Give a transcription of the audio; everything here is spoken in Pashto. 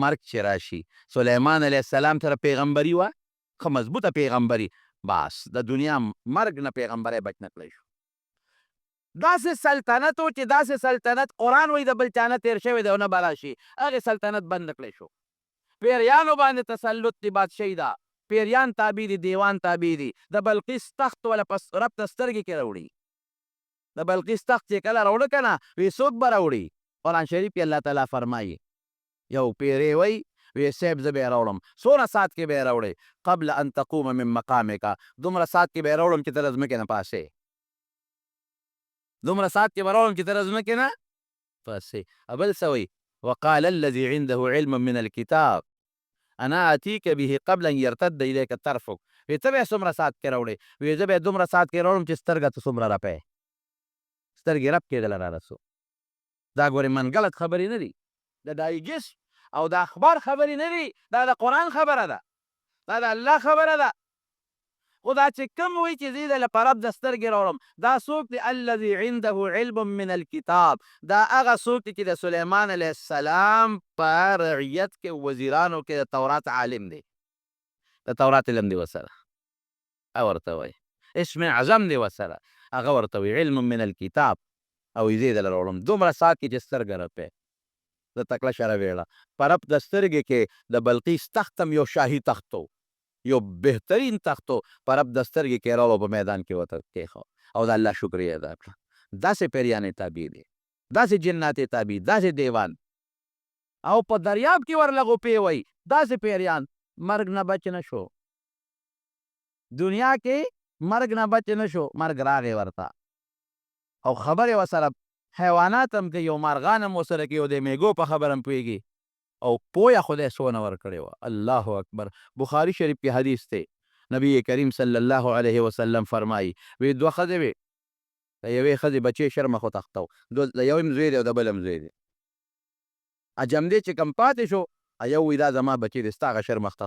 مرګ چې راشي سلیمان علیه السلام سره پیغمبري وه ښه مضبوطه پیغمبري بس د دنیا مرګ نه پیغمبری بچ نه کړی شو داسې سلطنت و چې داسې سلطنت قرآن وایي د بل چا نه تېر شوی دی او نه به راشي هغې سلطنت بند کړی شو پیریانو باندې تسلط دی بادشاهي ده پیریان تابع دي دیوان تابع دي د بلقیس تخت ولا پس رب ته سترګې کې راوړي د بلقیس تخت چې کله راوړه که نه وی څوک به راوړي قرآن شریف کې الله تعالی فرمایي یو پیری وی وی صاحب زه به یې راوړم څونه ساعت کې به یې راوړی قبل ان تقوم من مقامک دومره ساعت کې به یې راوړم چې ته له ځمکې نه پاسې دومره ساعت کې به راوړم چې ته له ځمکې نه پاسې بل څه وی وقال الذي عنده علم من الكتاب انا اتيك به قبل ان يرتد اليك طرفك وی ته به یې څومره ساعت کې راوړې وی زه به یې دومره ساعت کې راوړم چې سترګه ته څومره رپی سترګې رپ کېدله را رسو دا ګورې من غلط خبرې نه دي د ډایجسټ او د اخبار خبرې نه دي دا د قرآن خبره ده دا د الله خبره ده خو دا چې کوم وایي چې زه یې د لپاره د سترګې راوړم دا څوک دی الذي عنده علم من الکتاب دا هغه څوک دی چې د سلیمان علیه السلام په رعیت کې وزیرانو کې د تورات عالم دی د تورات علم دی ورسره هغه ورته وایي اسم اعظم دی ورسره هغه ورته وایي علم من الکتاب او زه یې دله راوړم دومره ساعت کې چې سترګه رپی د تکړه شره ویړه په رب د سترګې کې د بلقیس تخت هم یو شاهي تخت و یو بهترین تخت و په رب د سترګې کې راوړو په میدان کې ورته کېښو او د الله شکریه ادا کړه داسې پیریانې تابع دي داسې جنات یې تابع داسې دیوان او په دریاب کې ورله غوپې وایي داسې پیریان مرګ نه بچ نه شو دنیا کې مرګ نه بچ نه شو مرګ راغی ورته او خبرې ورسره حیوانات هم کوي او مارغان هم ورسره کوي او د میږو په خبره هم پوهېږي او پویه خدای څونه ورکړې وه الله اکبر بخاري شریف کې حدیث دی نبی کریم صلی الله علیه وسلم فرمایي وی دوه ښځې وې د یوې ښځې بچې شرمخ وتښته و د یو هم زوی دی او د بل هم زوی دی اجمدې چې کم پاتې شو یو وی دا زما بچی دی ستا هغه شرمخ